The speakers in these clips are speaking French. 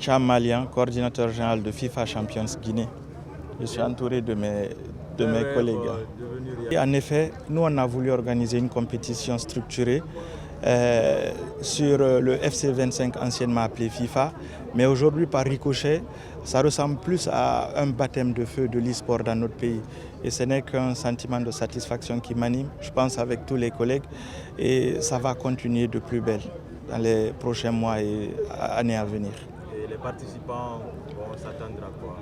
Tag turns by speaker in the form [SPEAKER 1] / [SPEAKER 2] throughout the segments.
[SPEAKER 1] Cham Malian, coordinateur général de FIFA Champions Guinée. Je suis entouré de mes collègues. Et en effet, nous on a voulu organiser une compétition structurée sur le FC 25 anciennement appelé FIFA, mais aujourd'hui par ricochet, ça ressemble plus à un baptême de feu de l'e-sport dans notre pays. Et ce n'est qu'un sentiment de satisfaction qui m'anime, je pense avec tous les collègues, et ça va continuer de plus belle dans les prochains mois et années à venir.
[SPEAKER 2] Et les participants vont s'attendre à quoi?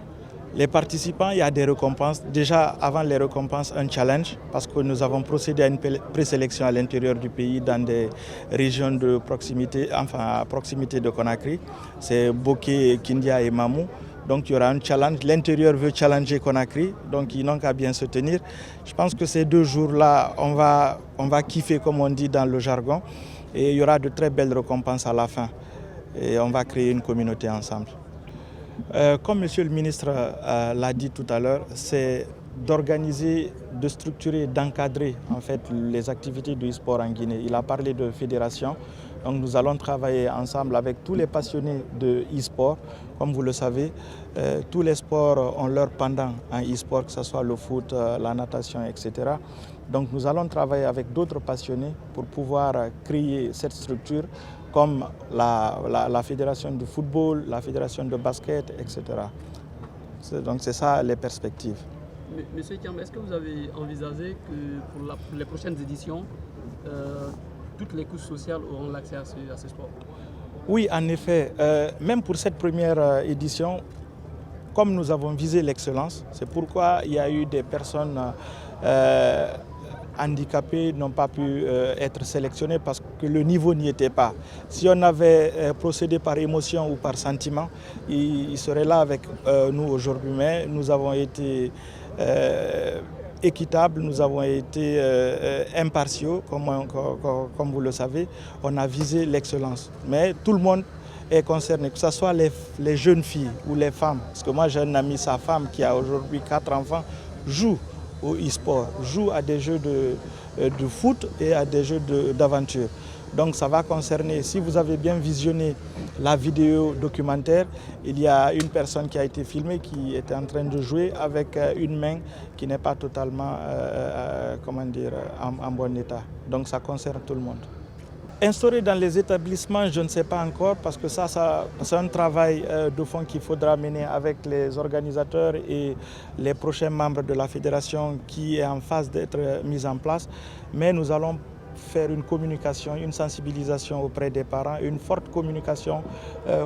[SPEAKER 1] Les participants, il y a des récompenses. Déjà, avant les récompenses, un challenge, parce que nous avons procédé à une présélection à l'intérieur du pays dans des régions de proximité, enfin à proximité de Conakry. C'est Boké, Kindia et Mamou. Donc il y aura un challenge. L'intérieur veut challenger Conakry, donc ils n'ont qu'à bien se tenir. Je pense que ces 2 jours-là, on va kiffer, comme on dit dans le jargon. Et il y aura de très belles récompenses à la fin. Et on va créer une communauté ensemble. Comme Monsieur le ministre l'a dit tout à l'heure, c'est d'organiser, de structurer, d'encadrer en fait les activités du e-sport en Guinée. Il a parlé de fédération, donc nous allons travailler ensemble avec tous les passionnés de e-sport. Comme vous le savez, tous les sports ont leur pendant en e-sport, que ce soit le foot, la natation, etc. Donc nous allons travailler avec d'autres passionnés pour pouvoir créer cette structure comme la fédération de football, la fédération de basket, etc. Donc c'est ça les perspectives.
[SPEAKER 3] Monsieur Thiam, est-ce que vous avez envisagé que pour les prochaines éditions, toutes les couches sociales auront l'accès à ce sport?
[SPEAKER 1] Oui, en effet. Même pour cette première édition, comme nous avons visé l'excellence, c'est pourquoi il y a eu des personnes handicapés n'ont pas pu être sélectionnés parce que le niveau n'y était pas. Si on avait procédé par émotion ou par sentiment, ils seraient là avec nous aujourd'hui. Mais nous avons été équitables, nous avons été impartiaux, comme vous le savez. On a visé l'excellence. Mais tout le monde est concerné, que ce soit les jeunes filles ou les femmes. Parce que moi j'ai un ami, sa femme qui a aujourd'hui 4 enfants, joue au e-sport, joue à des jeux de foot et à des jeux d'aventure. Donc ça va concerner, si vous avez bien visionné la vidéo documentaire, il y a une personne qui a été filmée qui était en train de jouer avec une main qui n'est pas totalement en bon état. Donc ça concerne tout le monde. Instaurer dans les établissements, je ne sais pas encore, parce que ça c'est un travail de fond qu'il faudra mener avec les organisateurs et les prochains membres de la fédération qui est en phase d'être mise en place. Mais nous allons faire une communication, une sensibilisation auprès des parents, une forte communication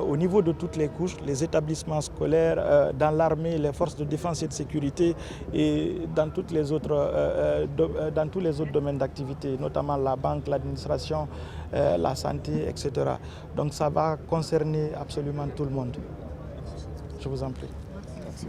[SPEAKER 1] au niveau de toutes les couches, les établissements scolaires, dans l'armée, les forces de défense et de sécurité et dans tous les autres domaines d'activité, notamment la banque, l'administration, la santé, etc. Donc ça va concerner absolument tout le monde. Je vous en prie. Merci.